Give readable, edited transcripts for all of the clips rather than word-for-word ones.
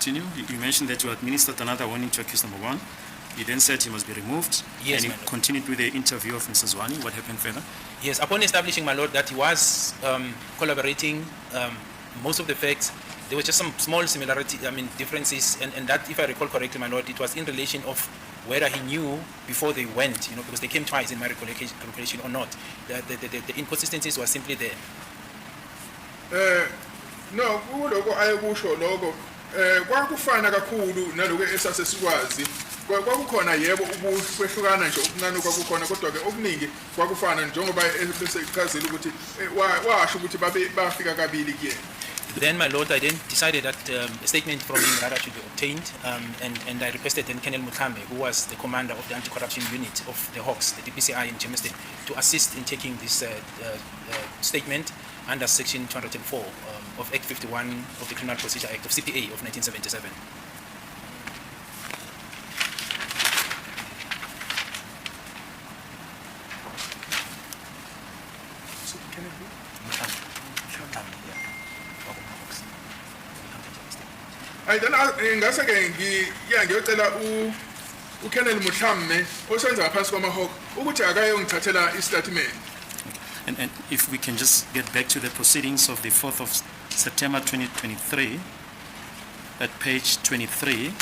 continue. You mentioned that you administered another warning to accused number 1. You then said he must be removed. Yes, and my you lord. continued with the interview of Mrs. Wani. What happened further? Yes, upon establishing, my lord, that he was collaborating, most of the facts, there were just some small differences, and that, if I recall correctly, my lord, it was in relation of whether he knew before they went, because they came twice in my calculation or not. The inconsistencies were simply there. No, kuloko ayekusho lokho kwakufana kakhulu naloku esasesikwazi kwakukhona yebo ukwehlukana nje okuncane kwakukhona kodwa ke okuningi kwakufana njengoba esekhazile ukuthi washo ukuthi bafika kabili kuyena. Then, my lord, I then decided that a statement from him rather should be obtained, and I requested then Colonel Muthambe, who was the commander of the anti-corruption unit of the Hawks, the DPCI in Germiston, to assist in taking this statement under Section 204 of Act 51 of the Criminal Procedure Act of CPA of 1977. Then ngase ke ngiyocela uKolonel Muthambe osenza ngaphansi kwamahawk ukuthi akayongithathela istatement. And if we can just get back to the proceedings of the 4th of September 2023, at page 23,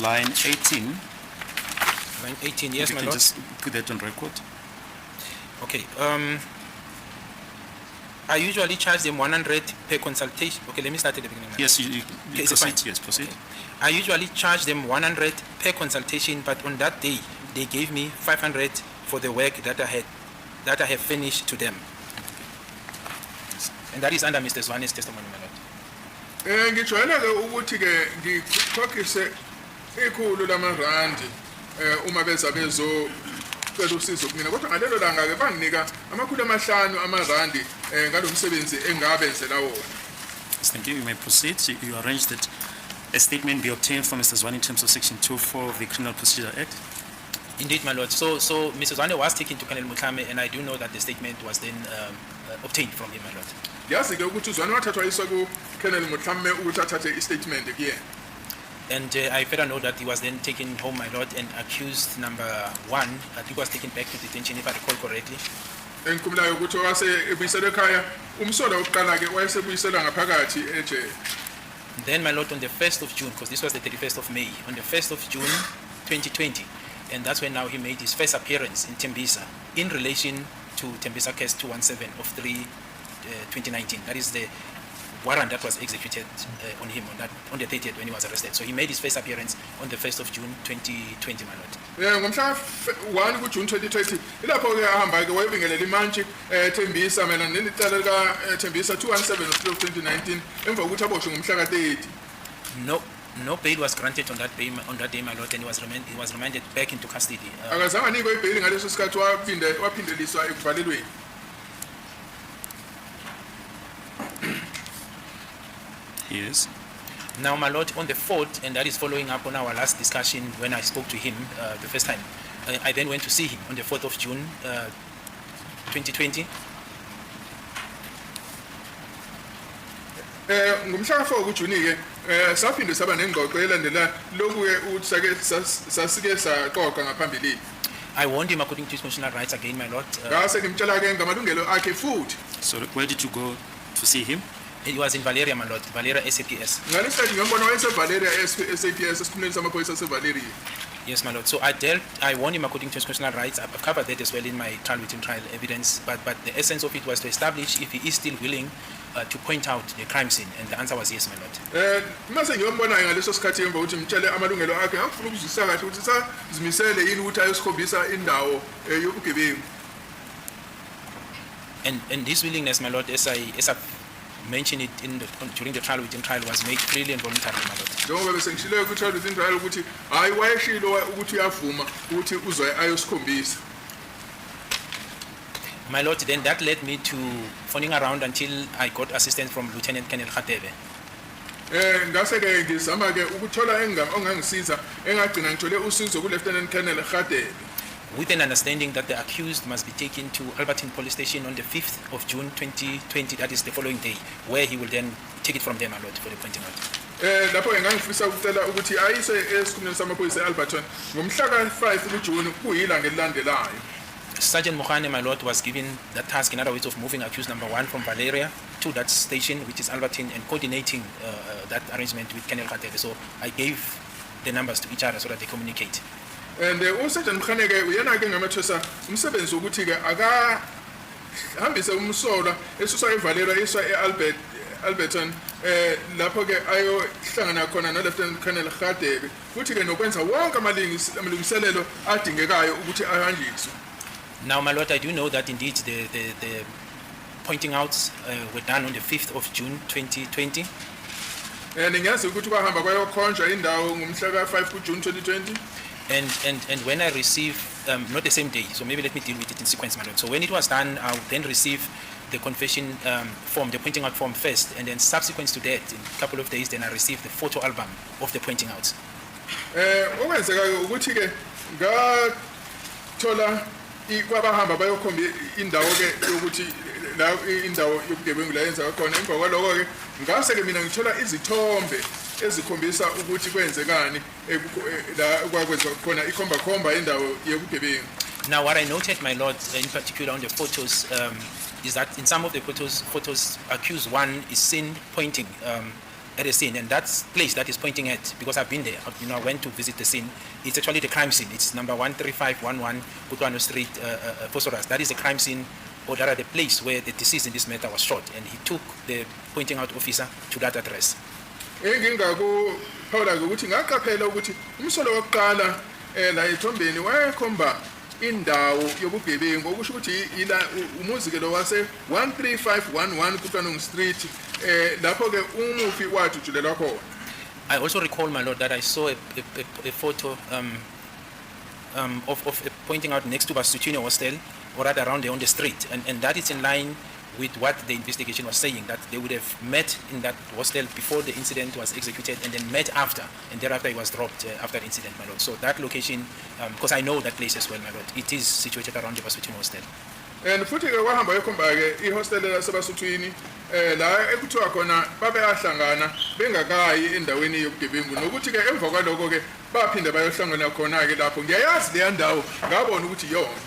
line 18. Line 18, yes, you my can lord. just put that on record. Okay. I usually charge them 100 per consultation. Okay, let me start at the beginning. Yes, you Okay, proceed. fine. Yes, proceed. Okay. I usually charge them 100 per consultation, but on that day, they gave me 500 for the work that I have finished to them. And that is under Mr. Zwane's testimony, my lord. Ngijwayela ke ukuthi ke ngikhokhise ikhulu lamarandi uma beza bezo cela usizo kumina kodwa ngalelo langa ke banginika amakhulu amahlanu amarandi ngalomsebenzi engabenzela wona. Thank you. You may proceed. You arranged that a statement be obtained from Mr. Zwane in terms of Section 204 of the Criminal Procedure Act. Indeed, my lord. So Mr. Zwane was taken to Colonel Muthambe, and I do know that the statement was then obtained from him, my lord. Yazi ke ukuthi uZwane wathathwa iswa ku Colonel Muthambe ukuthi athathe istatement kuyena. And I further know that he was then taken home, my lord, and accused number 1, I think was taken back to detention, if I recall correctly. Engikhumulayo ukuthi wase ebuyisela ekhaya umsolo oqala ke wayesebuyisela ngaphakathi ejele. Then, my lord, on the 1st of June, because this was the 31st of May, on the 1st of June 2020, and that's when now he made his first appearance in Tembisa in relation to Tembisa case 217 of 3/2019. That is the warrant that was executed on him on the 30th when he was arrested. So he made his first appearance on the 1st of June 2020, my lord. Ngomhla 1 kuJune 2020 ilapho ke ahamba ke wayebingelela imantshi Tembisa mina nelicala lika Tembisa 217 of 2019 emva kokuthi aboshwe ngomhla ka-30. No bail was granted on that day, my lord, and he was remanded back into custody. Akazange anikwe ibail ngaleso sikhathi waphindeliswa ekuvalelweni. Yes. Now, my lord, on the 4th, and that is following up on our last discussion when I spoke to him the first time, I then went to see him on the 4th of June 2020. Ngomhla ka-4 kuJuni ke saphinde saba nengxoxo elandela lokhu ke uthi sasike saqoqa ngaphambili. I warned him according to his constitutional rights again, my lord. Ngase ngimtshela ke ngamalungelo akhe futhi. So where did you go to see him? It was in Valeria, my lord, Valeria SAPS. Ngalesikhathi ngiyambona wayesevaleria SAPS esikhumulweni samapolisa sevaleria. Yes, my lord. So I warned him according to his constitutional rights. I've covered that as well in my trial within trial evidence. But the essence of it was to establish if he is still willing to point out the crime scene, and the answer was yes, my lord. Mase ngiyombonayo ngaleso sikhathi emva ukuthi ngimtshele amalungelo akhe ngafuna ukuzwisisa kahle ukuthi sazimisele yini ukuthi ayosikhombisa indawo yobugebengu. And this willingness, my lord, as I mentioned it during the trial within trial, was made freely and voluntarily, my lord. Njengoba bese ngishilo ku-trial within trial ukuthi hayi wayeshilo ukuthi uyavuma ukuthi uzoya ayosikhombisa. My lord, then that led me to phoning around until I got assistance from Lieutenant Colonel Ratha. Ngase ke ngizama ke ukuthola ongangisiza engagcina ngithole usizo ku Lieutenant Colonel Ratha. with an understanding that the accused must be taken to Albertine Police Station on the 5th of June 2020, that is the following day, where he will then take it from there, my lord, for the pointing out. Lapho ngangifisa ukucela ukuthi ayise esikhumulweni samaphoyisa eAlberton ngomhla ka5 kuJune kuyilanga elilandelayo. Sergeant Mohane, my lord, was given the task, in other words, of moving accused number 1 from Valeria to that station, which is Albertine, and coordinating that arrangement with Colonel Ratha. So I gave the numbers to each other so that they communicate. And uSergeant Mohane ke uyena ke ngamathosa umsebenzi ukuthi ke aka hambise umsolo esusa eValeria iswa eAlberton lapho ke ayohlangana khona no Lieutenant Colonel Ratha futhi ke nokwenza wonke amalungiselelo adingekayo ukuthi ahanjiswe. Now, my lord, I do know that indeed the pointing outs were done on the 5th of June 2020. Ngiyazi ukuthi bahamba bayokhonjwa indawo ngomhla ka5 kuJune 2020. And when I received, not the same day, so maybe let me deal with it in sequence, my lord. So when it was done, I would then receive the confession form, the pointing out form first, and then subsequent to that, in a couple of days, then I received the photo album of the pointing outs. Okwenzeka ukuthi ke ngathola kwabahamba bayokhomba indawo ke yokuthi la indawo yobugebengu la yenza khona emva kwaloko ke ngase ke mina ngithola izithombe ezikhombisa ukuthi kwenzekani la kwakwenza khona ikhomba indawo yobugebengu. Now, what I noted, my lord, in particular on the photos, is that in some of the photos, accused 1 is seen pointing at a scene, and that place that is pointing at, because I've been there, I went to visit the scene. It's actually the crime scene. It's number 13511 Kutwano Street, Fosoras. That is the crime scene, or rather the place where the deceased in this matter was shot, and he took the pointing out officer to that address. Engingakuphaula ukuthi ngaqaphela ukuthi umsolo wokuqala la ethombeni wayekhomba indawo yobugebengu okusho ukuthi ila umuzi ke lo wase 13511 Kutwano Street lapho ke umufi wajujulela khona. I also recall, my lord, that I saw a photo of pointing out next to Maswidi hostel, or rather around there on the street, and that is in line with what the investigation was saying, that they would have met in that hostel before the incident was executed, and then met after, and thereafter it was dropped after the incident, my lord. So that location, because I know that place as well, my lord, it is situated around the Maswidi hostel. And futhi ke wahamba yokhomba ke ihostel laseBasuthwini la ekuthiwa khona babeyahlangana bengakayi endaweni yobugebengu nokuthi ke emva kwaloko ke baphinda bayohlangana khona ke lapho ngiyayazi le ndawo ngabona ukuthi yona.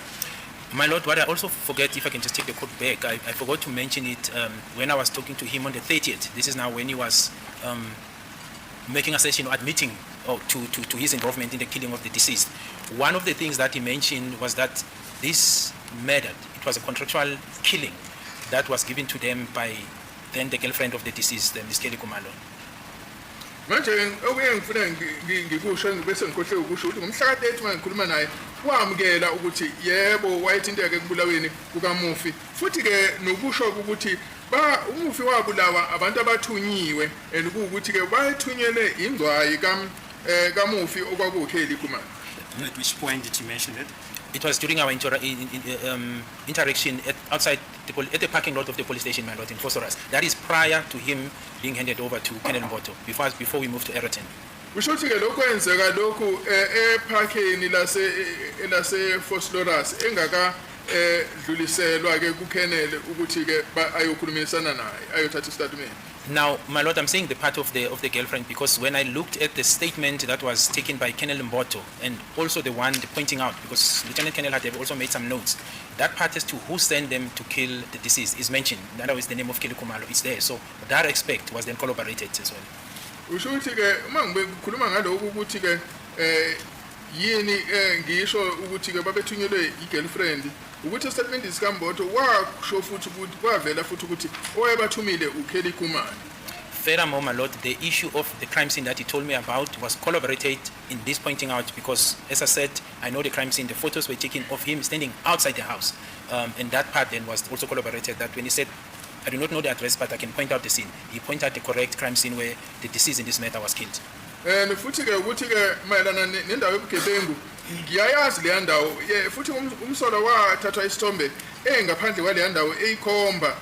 My lord, what I also forget, if I can just take the quote back, I forgot to mention it when I was talking to him on the 30th. This is now when he was making a session or admitting to his involvement in the killing of the deceased. One of the things that he mentioned was that this murder, it was a contractual killing that was given to them by then the girlfriend of the deceased, Ms. Kelly Kumalo. Manje okuyengifuna ngikusho bese ngikhohle ukusho ukuthi ngomhla ka30 mangikhuluma naye wamukela ukuthi yebo wayethinteke kubulaweni kukamufi futhi ke nokusho ukuthi umufi wabulawa abantu abathunyiwe ukuthi ke bayethunyele ingcwayi kamufi okwakukheli Kumalo. At which point did you mention it? It was during our interaction outside at the parking lot of the police station, my lord, in Fosoras. That is prior to him being handed over to Colonel Mboto, before we moved to Eraton. Kusho ukuthi ke lokho kwenzeka lokhu eparkeni lase Fosoras engaka dluliselwa ke kuKenele ukuthi ke ayokhulumisana naye ayothatha istatement. Now, my lord, I'm saying the part of the girlfriend because when I looked at the statement that was taken by Colonel Mboto and also the pointing out, because Lieutenant Colonel had also made some notes, that part as to who sent them to kill the deceased is mentioned. In other words, the name of Kelly Kumalo is there. So that aspect was then corroborated as well. Usho ukuthi ke uma ngikhuluma ngalokho ukuthi ke yini ngisho ukuthi ke babethunyelwe igirlfriend ukuthi statement isikamboto washo futhi ukuthi kwavela futhi ukuthi owayebathumile uKelly Kumalo. Furthermore, my lord, the issue of the crime scene that he told me about was corroborated in this pointing out because, as I said, I know the crime scene. The photos were taken of him standing outside the house, and that part then was also corroborated. That when he said, "I do not know the address, but I can point out the scene," he pointed out the correct crime scene where the deceased in this matter was killed. And futhi ke ukuthi ke mayelana nendawo yobugebengu ngiyayazi le ndawo futhi umsolo wathathwa isithombe ngaphandle kwale ndawo eyikhomba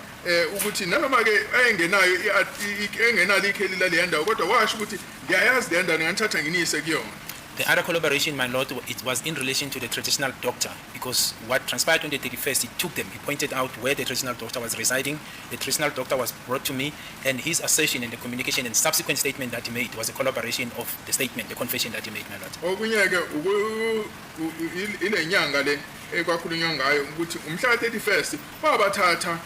ukuthi noma ke engenalo ikheli la le ndawo kodwa washo ukuthi ngiyayazi le ndawo nganthatha nginise kuyona. The other collaboration, my lord, it was in relation to the traditional doctor, because what transpired on the 31st, he took them, he pointed out where the traditional doctor was residing. The traditional doctor was brought to me, and his assertion and the communication and subsequent statement that he made was a collaboration of the statement, the confession that he made, my lord. Okunye-ke ile nyanga le ekwakhulunywa ngayo ukuthi umhla 31st wabathatha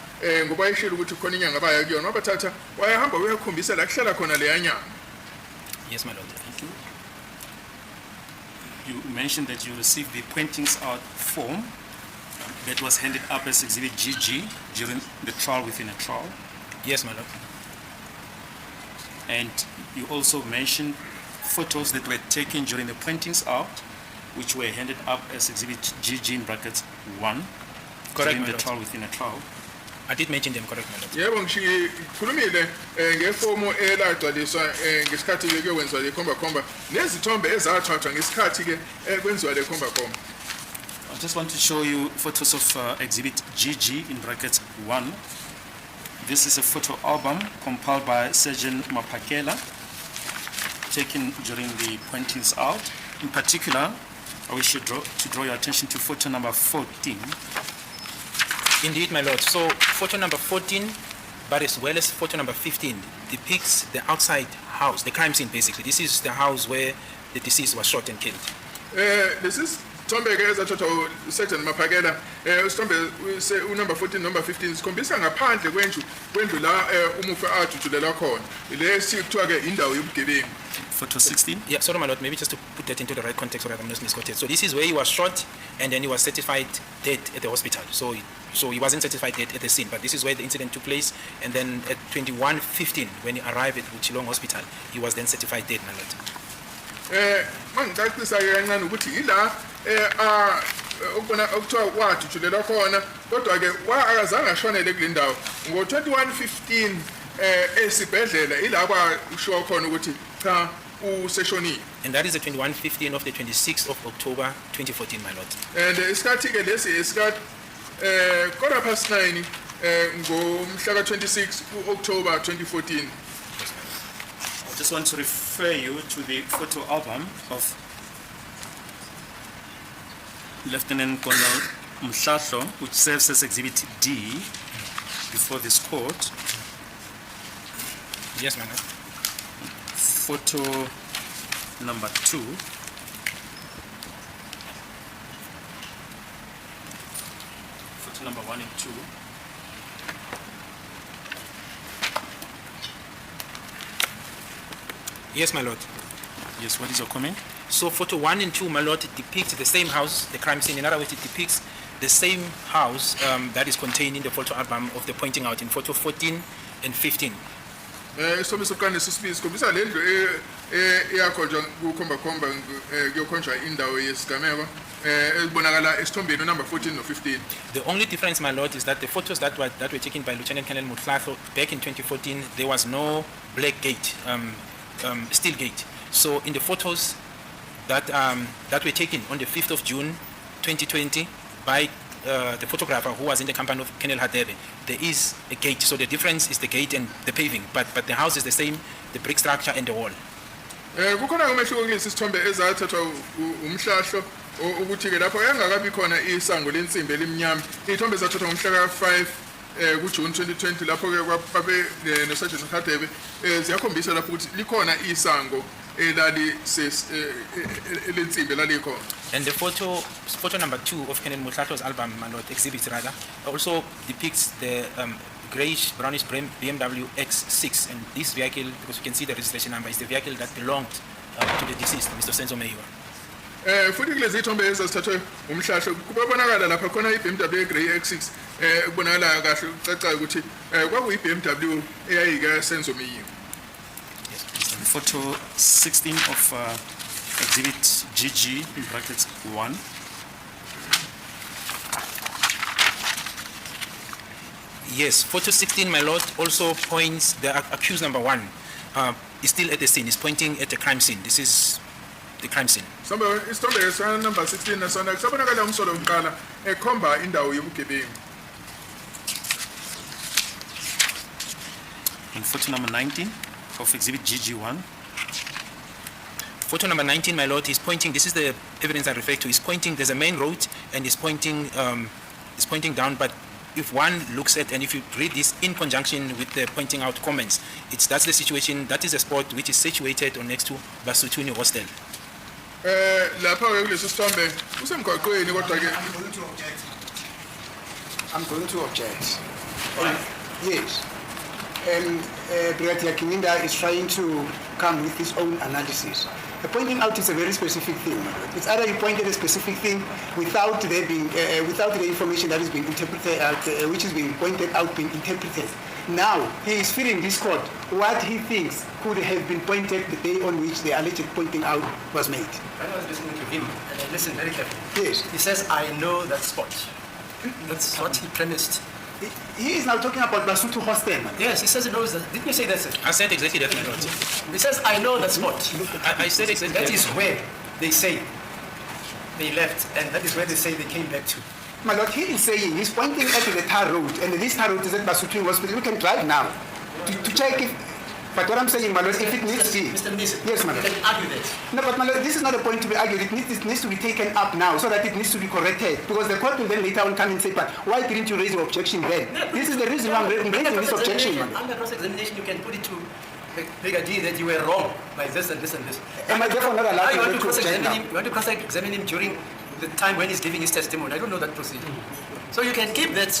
ngoba ayishilo ukuthi khona inyanga baya kuyona wabathatha wayahamba uyakhombisa la kuhlala khona leya nyanga. Yes, my lord. Thank you. You mentioned that you received the pointings out form that was handed up as Exhibit GG during the trial within a trial. Yes, my lord. And you also mentioned photos that were taken during the pointings out, which were handed up as Exhibit GG in brackets 1 Correct, during my the lord. trial within a trial. I did mention them, correct, my lord. Yebo ngikhulumile ngefomu elagcwaliswa ngesikhathi ke kwenziwa le khomba nezithombe ezathathwa ngesikhathi ke kwenziwa le khomba. I just want to show you photos of Exhibit GG in brackets 1. This is a photo album compiled by Surgeon Mapakela, taken during the pointings out. In particular, I wish to draw your attention to photo number 14. Indeed, my lord. So photo number 14, but as well as photo number 15, depicts the outside house, the crime scene basically. This is the house where the deceased was shot and killed. This is Tombe ke ezathathwa Surgeon Mapakela usithombe number 14 number 15 sikhombisa ngaphandle kwendlu la umufi ajujulela khona le sikuthiwa ke indawo yobugebengu. Photo 16. Yeah, sorry, my lord. Maybe just to put that into the right context so that I'm not misquoted. So this is where he was shot, and then he was certified dead at the hospital. So he wasn't certified dead at the scene, but this is where the incident took place. And then at 21:15, when he arrived at Uchilong Hospital, he was then certified dead, my lord. Mangicacisa ke kancane ukuthi ila ukubona okuthiwa wajujulela khona kodwa ke akazange ashonele kule ndawo ngo 21:15 esibhedlela ila kwashiwo khona ukuthi cha useshonile. And that is the 21:15 of the 26th of October 2014, my lord. And isikhathi ke lesi isikhathi 9:15 ngomhla ka 26 October 2014. I just want to refer you to the photo album of Lieutenant Colonel Mshololo, which serves as Exhibit D before this court. Yes, my lord. Photo number 2. Photo number 1 and 2. Yes, my lord. Yes, what is your comment? So photo 1 and 2, my lord, it depicts the same house, the crime scene. In other words, it depicts the same house that is contained in the photo album of the pointing out in photo 14 and 15. Isithombe sokuqala sesibili sikhombisa le ndlu eyakhonjwa kukhomba kuyokhonjwa indawo yesigameko ebonakala esithombeni number 14 no 15. The only difference, my lord, is that the photos that were taken by Lieutenant Colonel Mshololo back in 2014, there was no black gate, steel gate. So in the photos that were taken on the 5th of June 2020 by the photographer who was in the company of Colonel Hadebe, there is a gate. So the difference is the gate and the paving, but the house is the same, the brick structure and the wall. Kukhona umehluko kulesi sithombe ezathathwa umhlahlo ukuthi ke lapho yangakabi khona isango lensimbi elimnyama. Izithombe zathathwa ngomhla ka 5 kuJune 2020 lapho ke kwabe noSergeant Hadebe ziyakhombisa lapho ukuthi likhona isango elali lensimbi lalikhona. And the photo number 2 of Colonel Mshololo's album, my lord, exhibits rather, also depicts the grayish brownish BMW X6, and this vehicle, because you can see the registration number, is the vehicle that belonged to the deceased, Mr. Senzo Meyiwa. Futhi kulezi ithombe ezazithathwe umhlahlo kubonakala lapha khona iBMW Grey X6 kubonakala kahle ucaca ukuthi kwakuyi BMW eyayika Senzo Meyiwa. Photo 16 of Exhibit GG in brackets 1. Yes, photo 16, my lord, also points the accused number 1 is still at the scene. Is pointing at the crime scene. This is the crime scene. Sombe isithombe number 16 nasona kusabonakala umsolo omqala ekhomba indawo yobugebengu. In photo number 19 of Exhibit GG1. Photo number 19, my lord, is pointing. This is the evidence I refer to. Is pointing. There's a main road, and is pointing down. But if one looks at, and if you read this in conjunction with the pointing out comments, that's the situation. That is a spot which is situated on next to Basutuni Hostel. Lapha ke kulesi sithombe usemgwaqweni kodwa ke I'm going to object. Yes. Brother uGininda is trying to come with his own analysis. Pointing out is a very specific thing. It's either you pointed a specific thing without there being, without the information that is being interpreted, which is being pointed out being interpreted. Now he is feeding this court what he thinks could have been pointed the day on which the alleged pointing out was made. When I was listening to him, and I listened very carefully. Yes. He says, "I know that spot." That's what he premised. He is now talking about Basotho Hostel. Yes, he says he knows that. Didn't you say that? I said exactly that, my lord. He says, "I know that spot." I said exactly That is where they say they left, and that is where they say they came back to. My lord, he is saying he's pointing at the tar road, and this tar road is at Basotho Hospital. We can drive now to check if. But what I'm saying, my lord, if it needs to be. Mr. Mxolisi, Yes, my you lord. can argue that. No, but my lord, this is not a point to be argued. It needs to be taken up now so that it needs to be corrected. Because the court will then later on come and say, but why didn't you raise your objection then? This is the reason why I'm raising this objection, man. Under cross-examination, you can put it to the brigadier that you were wrong by this and this and this. Am I therefore not allowed You want to to object cross-examine now? him? You want to cross-examine him during the time when he's giving his testimony. I don't know that procedure. So you can keep that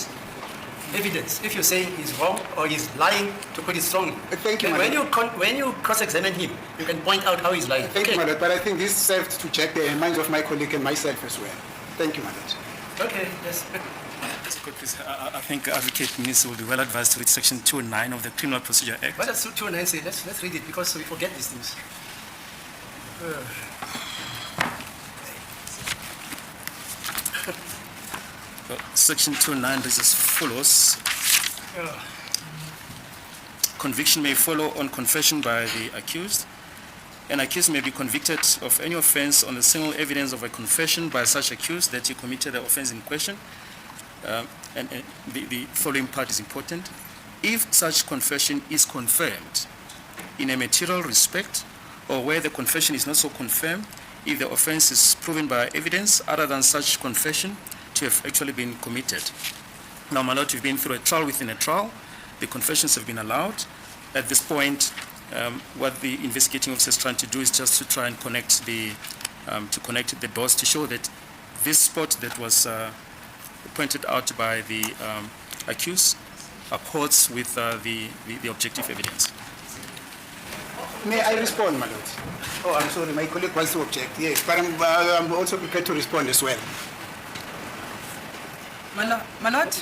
evidence if you say he's wrong or he's lying, to put it strongly. Thank you, And madam. when you cross-examine him, you can point out how he's lying. Thank you, my lord, but I think this served to check the minds of my colleague and myself as well. Thank you, my lord. Okay, yes. Just quick, please. I think Advocate Mxolisi will be well advised to read Section 209 of the Criminal Procedure Act. What does 209 say? Let's read it because we forget these things. Section 209 reads as follows. Conviction may follow on confession by the accused. An accused may be convicted of any offense on the single evidence of a confession by such accused that he committed the offense in question. And the following part is important. If such confession is confirmed in a material respect, or where the confession is not so confirmed, if the offense is proven by evidence other than such confession to have actually been committed. Now, my lord, we've been through a trial within a trial. The confessions have been allowed. At this point, what the investigating officer is trying to do is just to try and connect the dots to show that this spot that was pointed out by the accused accords with the objective evidence. May I respond, my lord? Oh, I'm sorry, my colleague wants to object. Yes, but I'm also prepared to respond as well. My lord,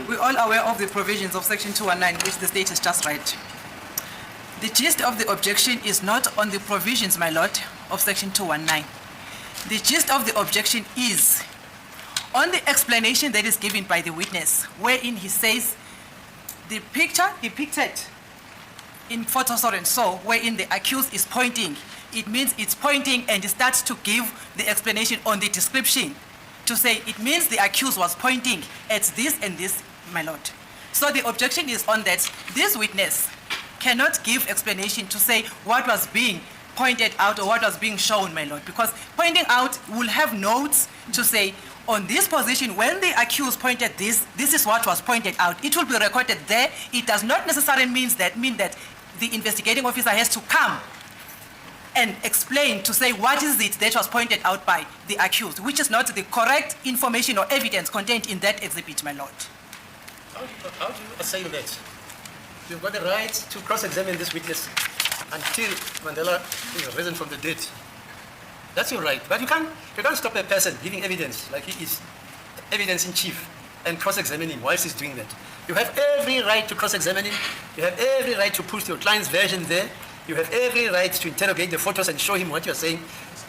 we're all aware of the provisions of Section 219, which the state has just read. The gist of the objection is not on the provisions, my lord, of Section 219. The gist of the objection is on the explanation that is given by the witness, wherein he says the picture depicted in photo so and so, wherein the accused is pointing. It means it's pointing, and it starts to give the explanation on the description to say it means the accused was pointing at this and this, my lord. So the objection is on that this witness cannot give explanation to say what was being pointed out or what was being shown, my lord, because pointing out will have notes to say on this position, when the accused pointed this is what was pointed out. It will be recorded there. It does not necessarily mean that the investigating officer has to come and explain to say what is it that was pointed out by the accused, which is not the correct information or evidence contained in that exhibit, my lord. How do you assign that? You've got the right to cross-examine this witness until Mandela is risen from the dead. That's your right. But you can't stop a person giving evidence like he is evidence in chief and cross-examine him whilst he's doing that. You have every right to cross-examine him. You have every right to put your client's version there. You have every right to interrogate the photos and show him what you're saying.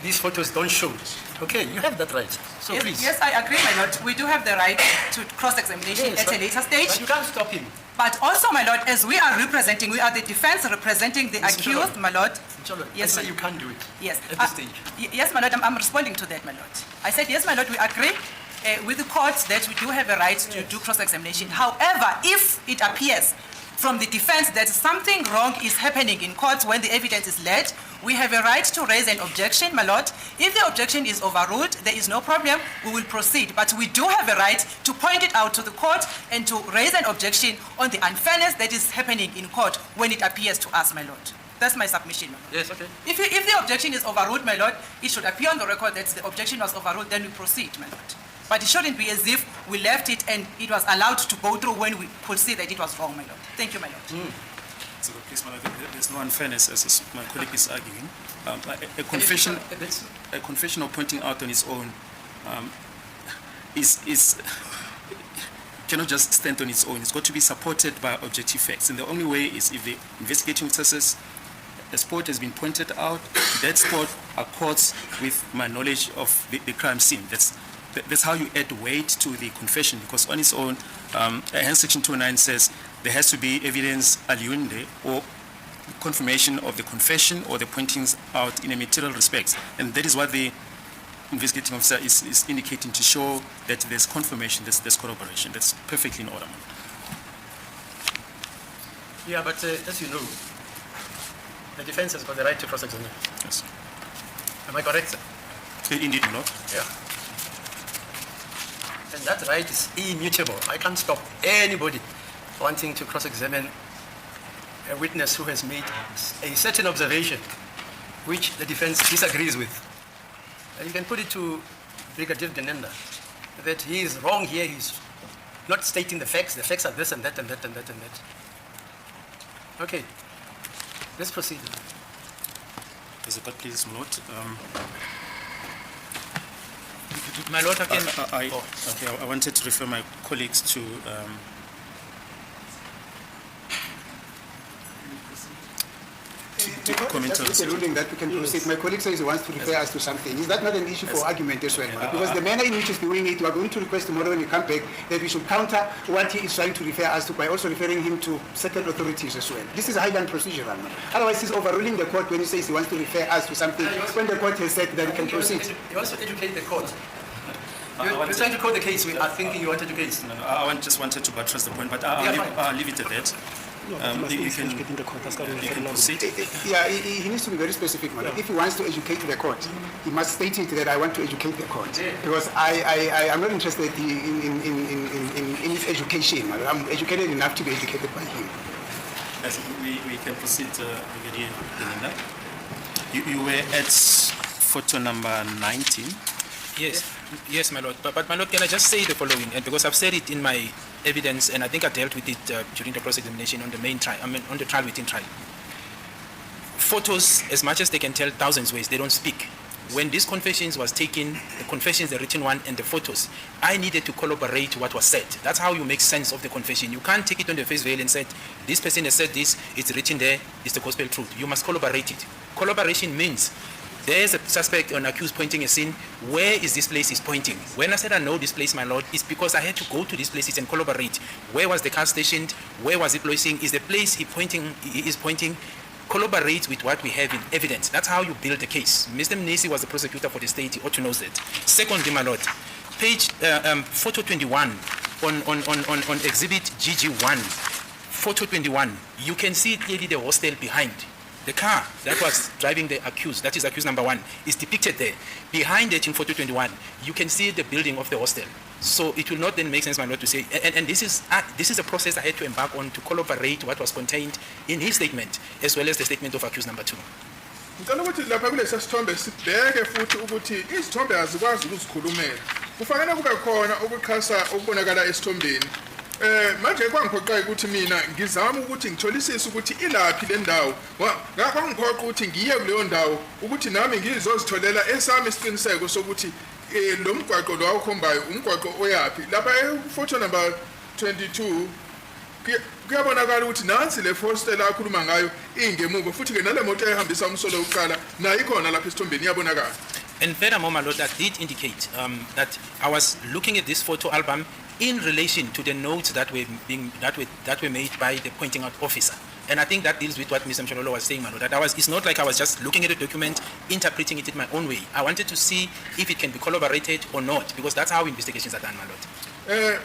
These photos don't show. Okay, you have that right. So Yes, please. yes, I agree, my lord. We do have the right to cross-examination Yes, at a later But stage. you can't stop him. But also, my lord, as we are the defense representing the Mr. accused, Mxololo. my lord. Mxololo, Yes, I say my- you can't do it. Yes. At this stage. Yes, my lord, I'm responding to that, my lord. I said, yes, my lord, we agree with the court that we do have a right to do cross-examination. However, if it appears from the defense that something wrong is happening in court when the evidence is led, We have a right to raise an objection, my lord. If the objection is overruled, there is no problem, we will proceed. But we do have a right to point it out to the court and to raise an objection on the unfairness that is happening in court when it appears to us, my lord. That's my submission, my lord. Yes, okay. If the objection is overruled, my lord, it should appear on the record that the objection was overruled, then we proceed, my lord. But it shouldn't be as if we left it and it was allowed to go through when we could see that it was wrong, my lord. Thank you, my lord. So please, Madam, there's no unfairness, as my colleague is arguing. A confession or pointing out on its own cannot just stand on its own. It's got to be supported by objective facts. And the only way is if the investigating officers, a spot has been pointed out, that spot accords with my knowledge of the crime scene. That's how you add weight to the confession, because on its own, hence Section 209 says there has to be evidence aliunde or confirmation of the confession or the pointings out in a material respect. And that is what the investigating officer is indicating, to show that there's confirmation, there's corroboration. That's perfectly in order. Yeah, but as you know, the defense has got the right to cross-examine. Yes. Am I correct, sir? Indeed, my lord. Yeah. And that right is immutable. I can't stop anybody wanting to cross-examine a witness who has made a certain observation which the defense disagrees with. And you can put it to Brigadier uGininda that he is wrong here, he's not stating the facts are this and that and that and that and that. Okay, let's proceed. Is it that please, my lord? My lord, I can... Okay, I wanted to refer my colleagues to comment on That's a ruling that we can proceed. My colleague says he wants to refer us to something. Is that not an issue for argument as well? Because the manner in which he's doing it, we are going to request tomorrow when we come back that we should counter what he is trying to refer us to by also referring him to certain authorities as well. This is highland procedural. Otherwise, he's overruling the court when he says he wants to refer us to something when the court has said that we can proceed. He wants to educate the court. You're trying to quote the case. We are thinking you want to educate. No, I just wanted to buttress the point, but I'll leave it at that. You can proceed. Yeah, he needs to be very specific, madam. If he wants to educate the court, he must state it that I want to educate the court. Because I am not interested in his education. I'm educated enough to be educated by him. Yes, we can proceed, Brigadier uGininda. You were at photo number 19. Yes, my lord. But my lord, can I just say the following? And because I've said it in my evidence, and I think I dealt with it during the cross-examination on the main trial, on the trial within trial. Photos, as much as they can tell thousands ways, they don't speak. When these confessions was taken, the confessions, the written one, and the photos, I needed to corroborate what was said. That's how you make sense of the confession. You can't take it on the face value and say, this person has said this, it's written there, it's the gospel truth. You must corroborate it. Corroboration means there's a suspect or an accused pointing a scene. Where is this place he's pointing? When I said I know this place, my lord, it's because I had to go to these places and corroborate. Where was the car stationed? Where was it placing? Is the place he is pointing? Collaborate with what we have in evidence. That's how you build a case. Mr. uMnisi was the prosecutor for the state. He ought to know that. Secondly, my lord, page photo 21 on exhibit GG1, photo 21, you can see clearly the hostel behind. The car that was driving the accused, that is accused number 1, is depicted there. Behind it in photo 21, you can see the building of the hostel. So it will not then make sense, my lord, to say, and this is a process I had to embark on to corroborate what was contained in his statement, as well as the statement of accused number 2. Ngicela ukuthi lapha kulesi sithombe sibheke futhi ukuthi izithombe azikwazi ukuzikhulumela. Kufanele kube khona ukuqhasa okubonakala esithombeni. Manje kwangiphoqa ukuthi mina ngizama ukuthi ngitholisise ukuthi ilaphi le ndawo. Ngakangiphoqa ukuthi ngiye kuleyo ndawo ukuthi nami ngizozitholela esami isiqiniseko sokuthi lo mgwaqo lo awukhombayo umgwaqo oyapi. Lapha photo number 22 kuyabonakala ukuthi nansi le hostel akhuluma ngayo ingemuva futhi ke nale moto ehambisa umsolo uqala nayo ikhona lapha esithombeni iyabonakala. And furthermore, my lord, that did indicate that I was looking at this photo album in relation to the notes that were made by the pointing out officer. And I think that deals with what Mr. Umshololo was saying, my lord, that it's not like I was just looking at the document, interpreting it in my own way. I wanted to see if it can be corroborated or not, because that's how investigations are done, my lord.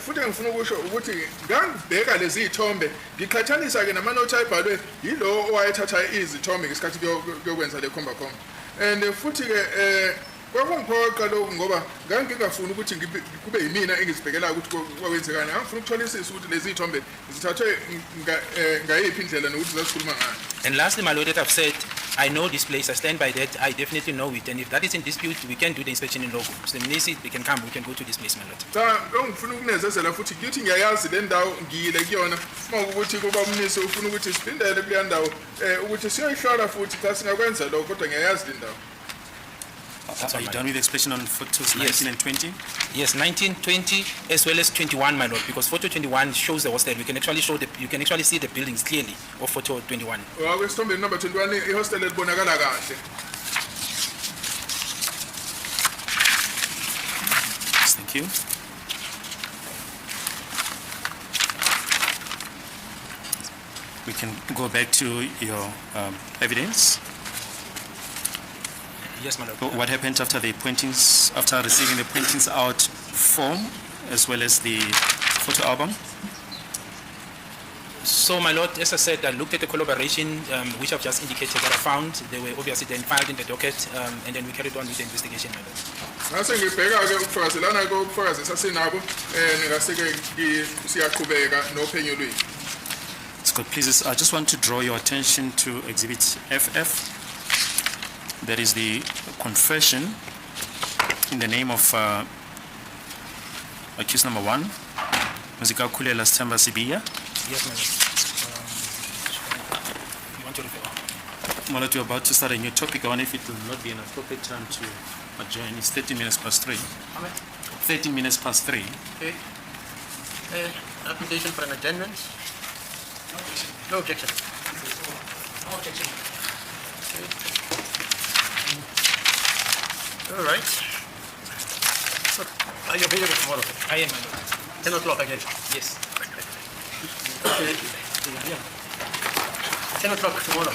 Futhi ngifuna ukusho ukuthi ngangibheka lezi ithombe ngiqhathanisa ke namanothi ayibhalwe yilo owayethatha izithombe ngesikhathi kuyokwenza le khomba khomba. And futhi ke kwakungiphoqa lokho ngoba ngangingafuni ukuthi kube yimina engizibhekela ukuthi kwenzekani. Ngifuna ukutholisisa ukuthi lezi ithombe zithathwe ngayiphi indlela nokuthi zasikhuluma ngani. And lastly, my lord, that I've said, I know this place, I stand by that, I definitely know it. And if that is in dispute, we can do the inspection in local. So uMnisi, we can come, we can go to this place, my lord. Cha ngifuna ukunezezela futhi ngithi ngiyayazi le ndawo ngiyile kuyona uma ukuthi kuba uMnisi ufuna ukuthi siphindele kule ndawo ukuthi siyoyihlola futhi xa singakwenza lokho kodwa ngiyayazi le ndawo. Are you done with the expression on photos 19 and 20? Yes, 19, 20, as well as 21, my lord, because photo 21 shows the hostel. You can actually see the buildings clearly of photo 21. Kwesithombeni number 21 ihostel libonakala kahle. Thank you. We can go back to your evidence. Yes, my lord. What happened after the pointings, after receiving the pointings out form as well as the photo album? So, my lord, as I said, I looked at the collaboration, which I've just indicated that I found. They were obviously then filed in the docket, and then we carried on with the investigation, my lord. Ngase ngibheka ke ukufakazelana ke ubufakazi sasinabo ngase ke siyaqhubeka nophenyo lwethu. It's good. Please, I just want to draw your attention to Exhibit FF. That is the confession in the name of accused number 1, Ukuthulela Sithemba Sibiya. Yes, my lord. You want to refer? My lord, we're about to start a new topic. I wonder if it will not be an appropriate time to adjourn. It's 13 minutes past 3. How much? 13 minutes past 3. Okay. Application for an adjournment? No objection. No objection. Okay. All right. So, are you available tomorrow? I am, my lord. 10 o'clock again? Yes. Okay. 10 o'clock tomorrow.